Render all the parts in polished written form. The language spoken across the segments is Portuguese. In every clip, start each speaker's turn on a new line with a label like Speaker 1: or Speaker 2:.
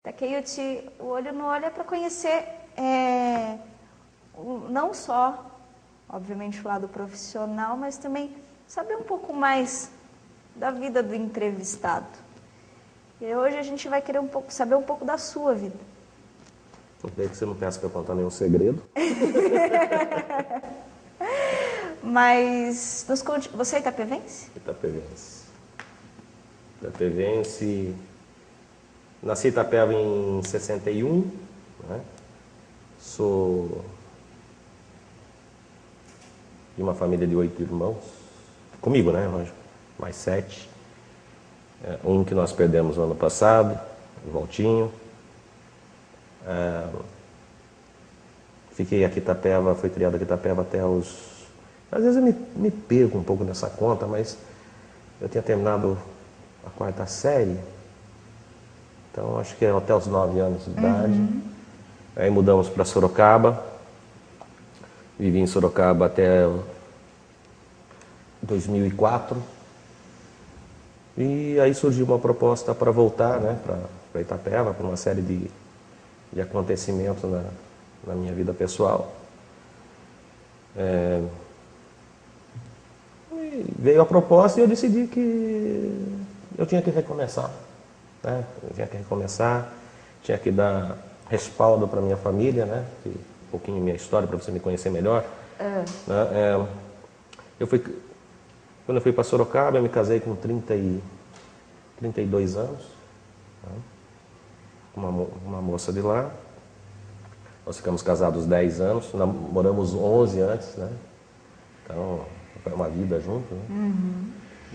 Speaker 1: Takeuchi, o olho no olho é para conhecer não só, obviamente, o lado profissional, mas também saber um pouco mais da vida do entrevistado. E hoje a gente vai querer saber um pouco da sua vida.
Speaker 2: Bem que você não peça para eu contar nenhum segredo.
Speaker 1: Mas nos conte, você é itapevense?
Speaker 2: Itapevense. Itapevense. Nasci em Itapeva em 61, né? Sou de uma família de 8 irmãos. Comigo, né? Lógico. Mais 7. Um que nós perdemos no ano passado, o Valtinho. Fiquei aqui em Itapeva, fui criado aqui em Itapeva até os... Às vezes eu me perco um pouco nessa conta, mas eu tinha terminado a 4ª série, então acho que até os 9 anos de idade. Aí mudamos para Sorocaba, vivi em Sorocaba até 2004. E aí surgiu uma proposta para voltar, né, para Itapeva, por uma série de acontecimentos na minha vida pessoal. E veio a proposta e eu decidi que eu tinha que recomeçar, né? Eu tinha que recomeçar, tinha que dar respaldo para minha família, né? Um pouquinho minha história para você me conhecer melhor. Né? Quando eu fui para Sorocaba, eu me casei com 32 anos, né? Uma moça de lá. Nós ficamos casados 10 anos, namoramos 11 antes, né? Então, foi uma vida junto, né?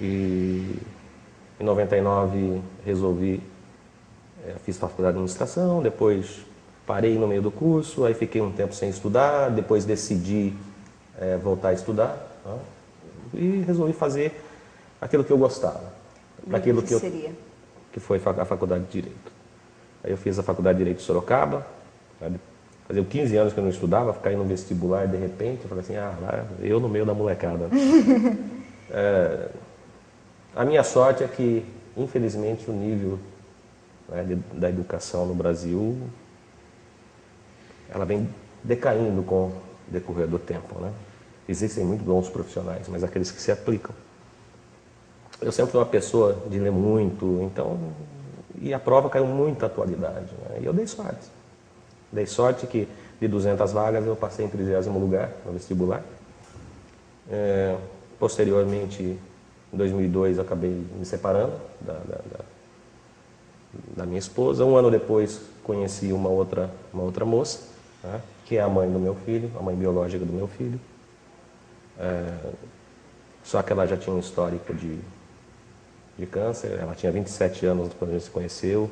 Speaker 2: E em 99 resolvi, fiz faculdade de administração, depois parei no meio do curso, aí fiquei um tempo sem estudar, depois decidi voltar a estudar, né? E resolvi fazer aquilo que eu gostava. Aquilo que
Speaker 1: seria?
Speaker 2: Que foi a faculdade de Direito. Aí eu fiz a faculdade de Direito de Sorocaba, fazia 15 anos que eu não estudava, caí no vestibular e de repente eu falei assim, lá eu no meio da molecada. A minha sorte é que, infelizmente, o nível, né, da educação no Brasil, ela vem decaindo com o decorrer do tempo, né? Existem muito bons profissionais, mas aqueles que se aplicam. Eu sempre fui uma pessoa de ler muito, então, e a prova caiu muita atualidade, né? E eu dei sorte. Dei sorte que de 200 vagas eu passei em 30º lugar no vestibular. Posteriormente, em 2002, eu acabei me separando da minha esposa. Um ano depois, conheci uma outra moça, né, que é a mãe do meu filho, a mãe biológica do meu filho. Só que ela já tinha um histórico de câncer. Ela tinha 27 anos quando a gente se conheceu.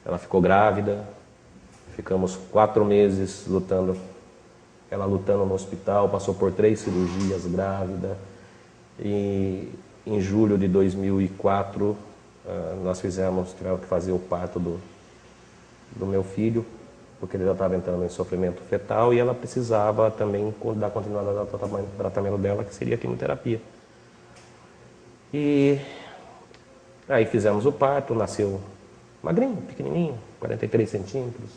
Speaker 2: Ela ficou grávida. Ficamos 4 meses lutando. Ela lutando no hospital, passou por 3 cirurgias grávida. E em julho de 2004, nós tivemos que fazer o parto do meu filho, porque ele já estava entrando em sofrimento fetal e ela precisava também dar continuidade ao tratamento dela, que seria a quimioterapia. E aí fizemos o parto, nasceu magrinho, pequenininho, 43 centímetros,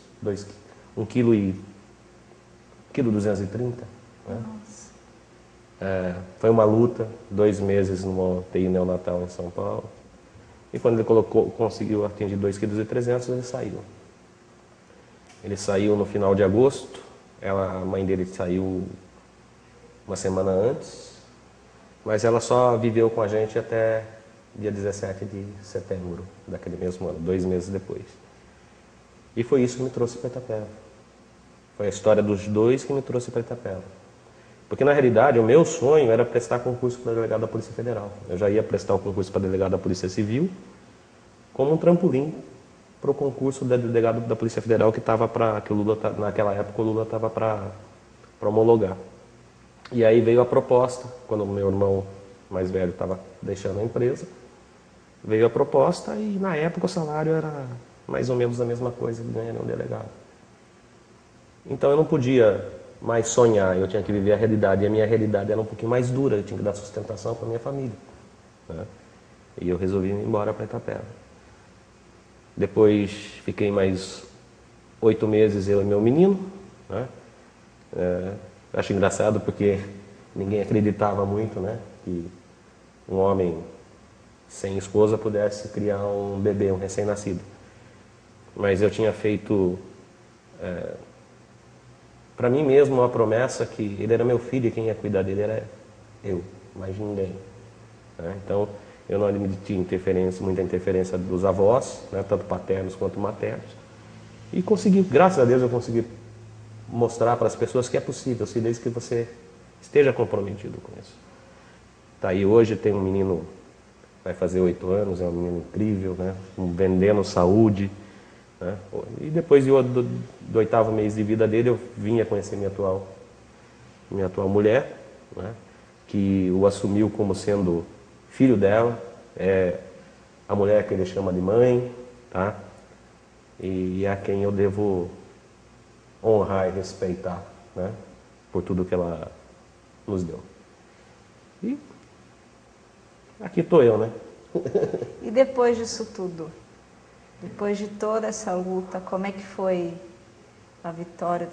Speaker 2: 1 kg e 1,230 kg, né? Foi uma luta, 2 meses numa UTI neonatal em São Paulo. E quando ele conseguiu atingir 2,3 kg, ele saiu. Ele saiu no final de agosto, a mãe dele saiu uma semana antes, mas ela só viveu com a gente até dia 17 de setembro daquele mesmo ano, 2 meses depois. E foi isso que me trouxe para Itapeva. Foi a história dos dois que me trouxe para Itapeva. Porque, na realidade, o meu sonho era prestar concurso para delegado da Polícia Federal. Eu já ia prestar o concurso para delegado da Polícia Civil como um trampolim para o concurso de delegado da Polícia Federal que o Lula, naquela época, o Lula estava para homologar. E aí veio a proposta, quando o meu irmão mais velho estava deixando a empresa, veio a proposta e, na época, o salário era mais ou menos a mesma coisa que ganha um delegado. Então eu não podia mais sonhar, eu tinha que viver a realidade, e a minha realidade era um pouquinho mais dura, eu tinha que dar sustentação para a minha família, né? E eu resolvi ir embora para Itapeva. Depois fiquei mais 8 meses eu e meu menino, né? Acho engraçado porque ninguém acreditava muito, né, que um homem sem esposa pudesse criar um bebê, um recém-nascido. Mas eu tinha feito para mim mesmo uma promessa que ele era meu filho e quem ia cuidar dele era eu, mais ninguém, né? Então eu não admiti muita interferência dos avós, né, tanto paternos quanto maternos. E consegui, graças a Deus, eu consegui mostrar para as pessoas que é possível, se desde que você esteja comprometido com isso. Tá aí hoje, tem um menino, vai fazer 8 anos, é um menino incrível, né, vendendo saúde, né? E depois do 8º mês de vida dele, eu vinha conhecer minha atual mulher, né, que o assumiu como sendo filho dela, é a mulher que ele chama de mãe, tá? E é a quem eu devo honrar e respeitar, né, por tudo que ela nos deu. E aqui estou eu, né?
Speaker 1: E depois disso tudo, depois de toda essa luta, como é que foi a vitória?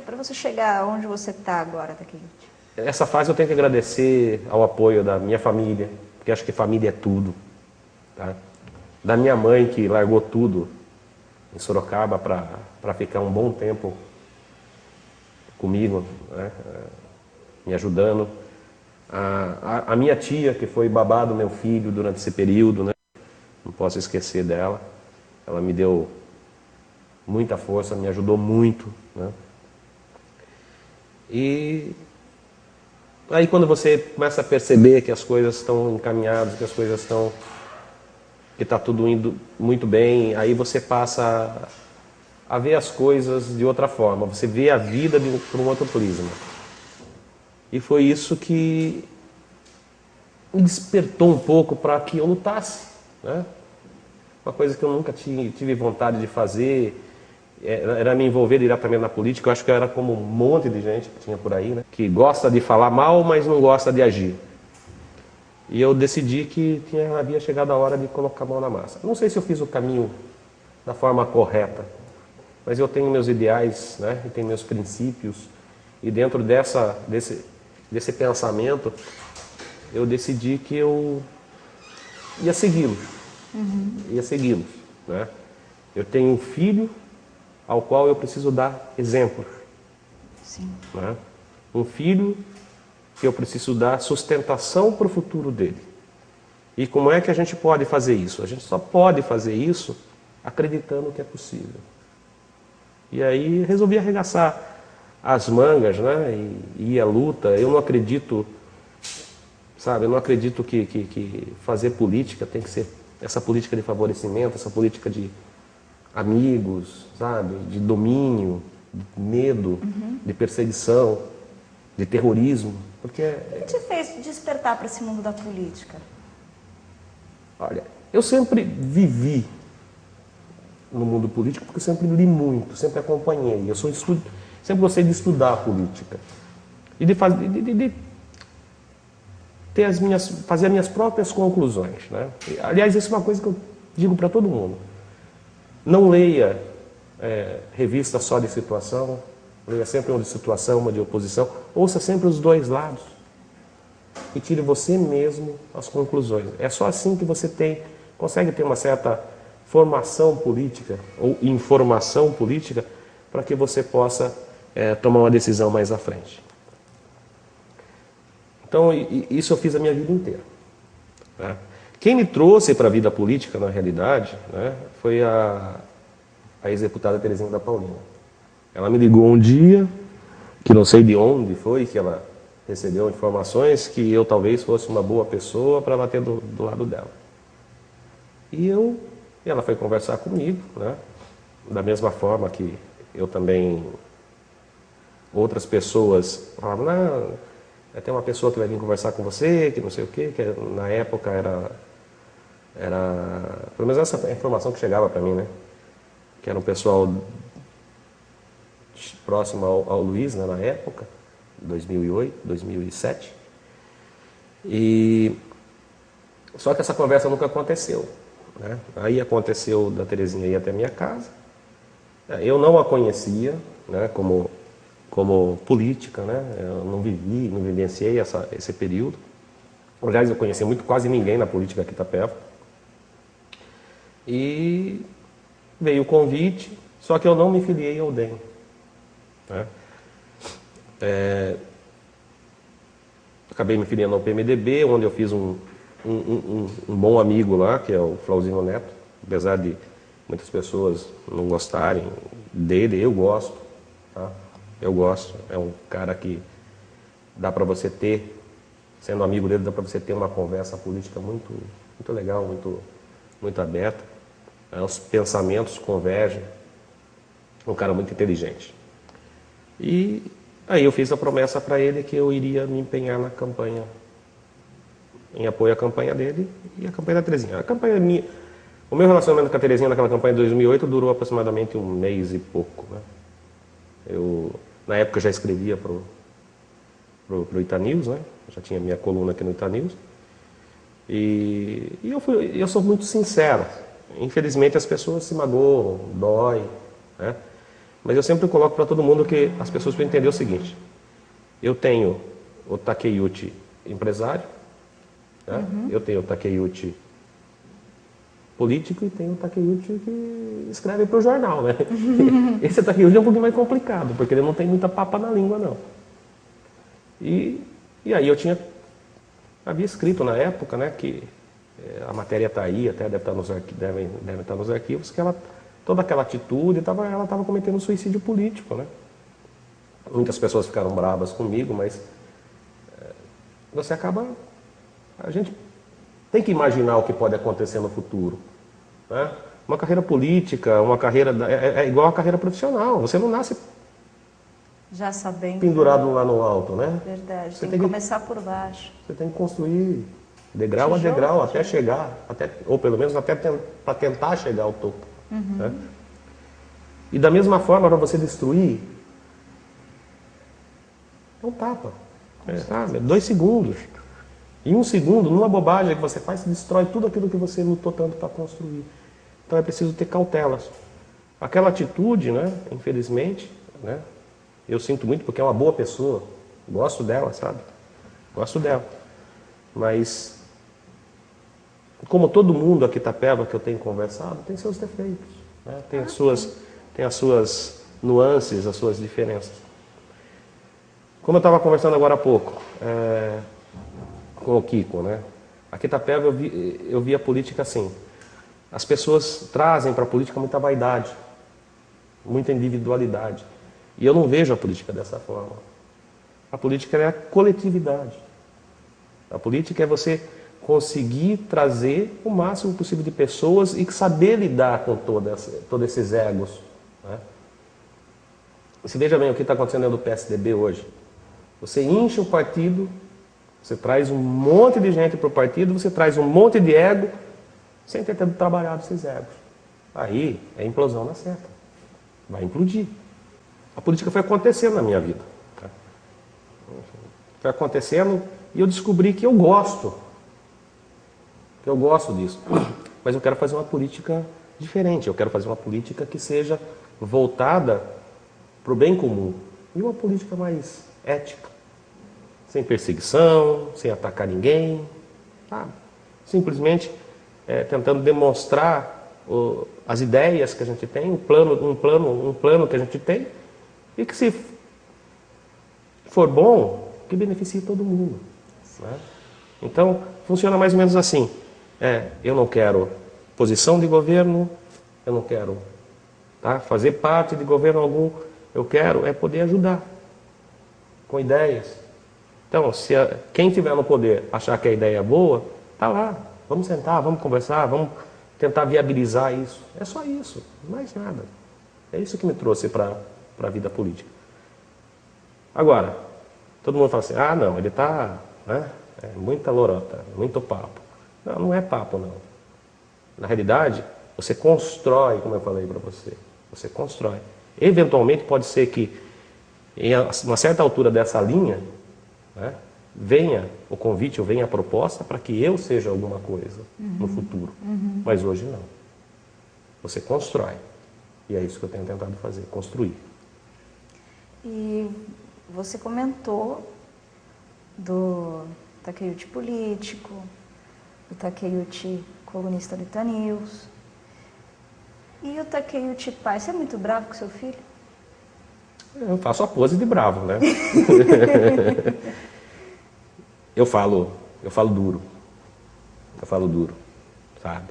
Speaker 1: Para você chegar onde você está agora, Takeguchi?
Speaker 2: Essa fase eu tenho que agradecer ao apoio da minha família, porque acho que família é tudo, tá? Da minha mãe, que largou tudo em Sorocaba para ficar um bom tempo comigo, né, me ajudando. A minha tia, que foi babá do meu filho durante esse período, né, não posso esquecer dela. Ela me deu muita força, me ajudou muito, né? E aí quando você começa a perceber que as coisas estão encaminhadas, que as coisas estão... que está tudo indo muito bem, aí você passa a ver as coisas de outra forma, você vê a vida por um outro prisma. E foi isso que me despertou um pouco para que eu lutasse, né? Uma coisa que eu nunca tive vontade de fazer, era me envolver diretamente na política. Eu acho que eu era como um monte de gente que tinha por aí, né, que gosta de falar mal, mas não gosta de agir. E eu decidi que havia chegado a hora de colocar a mão na massa. Não sei se eu fiz o caminho da forma correta, mas eu tenho meus ideais, né, e tenho meus princípios, e dentro desse pensamento, eu decidi que eu ia segui-los. Ia segui-los, né? Eu tenho um filho ao qual eu preciso dar exemplo.
Speaker 1: Sim.
Speaker 2: Né? Um filho que eu preciso dar sustentação para o futuro dele. E como é que a gente pode fazer isso? A gente só pode fazer isso acreditando que é possível. E aí resolvi arregaçar as mangas, né, e ir à luta. Eu não acredito, sabe, eu não acredito que fazer política tem que ser essa política de favorecimento, essa política de amigos, sabe, de domínio, de medo, de perseguição, de terrorismo. Porque
Speaker 1: O que te fez despertar para esse mundo da política?
Speaker 2: olha, eu sempre vivi no mundo político porque eu sempre li muito, sempre acompanhei. Eu sempre gostei de estudar a política e de fazer as minhas próprias conclusões, né? Aliás, isso é uma coisa que eu digo para todo mundo. Não leia revista só de situação, leia sempre uma de situação, uma de oposição, ouça sempre os dois lados e tire você mesmo as conclusões. É só assim que você consegue ter uma certa formação política ou informação política para que você possa tomar uma decisão mais à frente. Então, isso eu fiz a minha vida inteira, né? Quem me trouxe para a vida política, na realidade, né, foi a ex-deputada Terezinha da Paulina. Ela me ligou um dia, que não sei de onde foi, que ela recebeu informações que eu talvez fosse uma boa pessoa para bater do lado dela. E ela foi conversar comigo, né, da mesma forma que eu também... Outras pessoas falavam, não... Tem uma pessoa que vai vir conversar com você, que não sei o quê, que na época era pelo menos essa é a informação que chegava para mim, né? Que era um pessoal próximo ao Luiz, né, na época, 2008, 2007. Só que essa conversa nunca aconteceu, né? Aí aconteceu da Terezinha ir até a minha casa. Eu não a conhecia, né, como política, né? Eu não vivenciei esse período. Aliás, eu conheci quase ninguém na política aqui em Itapeva. E veio o convite, só que eu não me filiei ao DEM, né? Acabei me filiando ao PMDB, onde eu fiz um bom amigo lá, que é o Flauzino Neto. Apesar de muitas pessoas não gostarem dele, eu gosto, tá? Eu gosto. É um cara que dá para você ter, sendo amigo dele, dá para você ter uma conversa política muito, muito legal, muito aberta. Os pensamentos convergem. Um cara muito inteligente. E aí eu fiz a promessa para ele que eu iria me empenhar na campanha, em apoio à campanha dele e à campanha da Terezinha. A campanha minha, o meu relacionamento com a Terezinha naquela campanha de 2008 durou aproximadamente um mês e pouco, né? Eu, na época, já escrevia pro Itanews, né? Já tinha minha coluna aqui no Itanews. E eu sou muito sincero. Infelizmente as pessoas se magoam, dói, né? Mas eu sempre coloco para todo mundo que as pessoas precisam entender o seguinte: eu tenho o Takeyuchi empresário, né? Eu tenho o Takeyuchi político e tenho o Takeyuchi que escreve para o jornal, né? Esse Takeyuchi é um pouquinho mais complicado, porque ele não tem muita papa na língua, não. E aí eu havia escrito na época, né, que a matéria está aí, até deve estar nos arquivos, que toda aquela atitude, ela estava cometendo um suicídio político, né? Muitas pessoas ficaram bravas comigo, mas a gente tem que imaginar o que pode acontecer no futuro, né? Uma carreira política, uma carreira é igual a carreira profissional. Você não nasce
Speaker 1: já sabendo,
Speaker 2: pendurado lá no alto, né?
Speaker 1: Verdade. Tem que começar por baixo.
Speaker 2: Você tem que construir degrau a degrau até chegar, ou pelo menos até para tentar chegar ao topo. Né? E da mesma forma, para você destruir, é um tapa. Sabe? 2 segundos. Em 1 segundo, numa bobagem que você faz, você destrói tudo aquilo que você lutou tanto para construir. Então é preciso ter cautelas. Aquela atitude, né, infelizmente, né, eu sinto muito porque é uma boa pessoa. Gosto dela, sabe? Gosto dela. Mas, como todo mundo aqui Itapeva que eu tenho conversado, tem seus defeitos, né? Tem as suas nuances, as suas diferenças. Como eu estava conversando agora há pouco com o Kiko, né? Aqui Itapeva eu vi a política assim. As pessoas trazem para a política muita vaidade, muita individualidade. E eu não vejo a política dessa forma. A política é a coletividade. A política é você conseguir trazer o máximo possível de pessoas e saber lidar com todos esses egos, né? Você veja bem o que está acontecendo dentro do PSDB hoje. Você enche o partido, você traz um monte de gente para o partido, você traz um monte de ego, sem ter trabalhado esses egos. Aí é implosão na certa. Vai implodir. A política foi acontecendo na minha vida. Tá? Foi acontecendo e eu descobri que eu gosto. Que eu gosto disso. Mas eu quero fazer uma política diferente. Eu quero fazer uma política que seja voltada para o bem comum. E uma política mais ética. Sem perseguição, sem atacar ninguém. Tá? Simplesmente tentando demonstrar as ideias que a gente tem, um plano que a gente tem. E que se for bom, que beneficie todo mundo. Né? Então, funciona mais ou menos assim. Eu não quero posição de governo, eu não quero fazer parte de governo algum, eu quero poder ajudar com ideias. Então, se quem estiver no poder achar que a ideia é boa, tá lá, vamos sentar, vamos conversar, vamos tentar viabilizar isso. É só isso, mais nada. É isso que me trouxe para a vida política. Agora, todo mundo fala assim, não, ele está, né, muita lorota, muito papo. Não, não é papo, não. Na realidade, você constrói, como eu falei para você. Você constrói. Eventualmente, pode ser que, em uma certa altura dessa linha, né, venha o convite ou venha a proposta para que eu seja alguma coisa no futuro. Mas hoje não. Você constrói. E é isso que eu tenho tentado fazer, construir.
Speaker 1: E você comentou do Takeuchi político, do Takeuchi colunista do Itanilson. E o Takeuchi pai, você é muito bravo com seu filho?
Speaker 2: Eu faço a pose de bravo, né? Eu falo duro. Eu falo duro, sabe?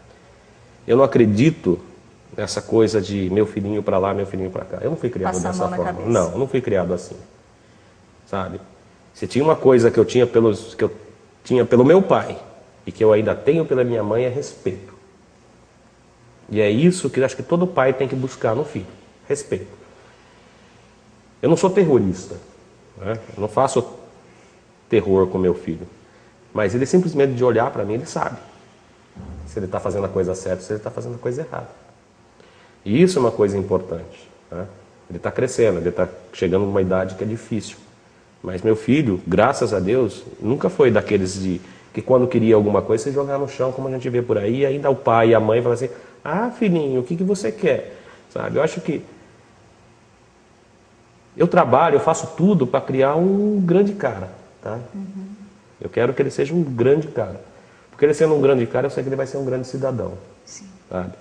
Speaker 2: Eu não acredito nessa coisa de meu filhinho para lá, meu filhinho para cá. Eu não fui criado
Speaker 1: Passar a
Speaker 2: dessa
Speaker 1: mão na
Speaker 2: forma.
Speaker 1: cabeça.
Speaker 2: Não, eu não fui criado assim. Sabe? Se tinha uma coisa que eu tinha pelo meu pai e que eu ainda tenho pela minha mãe é respeito. E é isso que eu acho que todo pai tem que buscar no filho. Respeito. Eu não sou terrorista, né? Eu não faço terror com meu filho. Mas ele simplesmente de olhar para mim, ele sabe se ele está fazendo a coisa certa, se ele está fazendo a coisa errada. E isso é uma coisa importante, né? Ele está crescendo, ele está chegando numa idade que é difícil. Mas meu filho, graças a Deus, nunca foi daqueles que quando queria alguma coisa, você jogar no chão, como a gente vê por aí, e ainda o pai e a mãe falam assim, ah, filhinho, o que você quer? Sabe? Eu acho que eu trabalho, eu faço tudo para criar um grande cara, tá? Eu quero que ele seja um grande cara. Porque ele sendo um grande cara, eu sei que ele vai ser um grande cidadão.
Speaker 1: Sim.
Speaker 2: Sabe?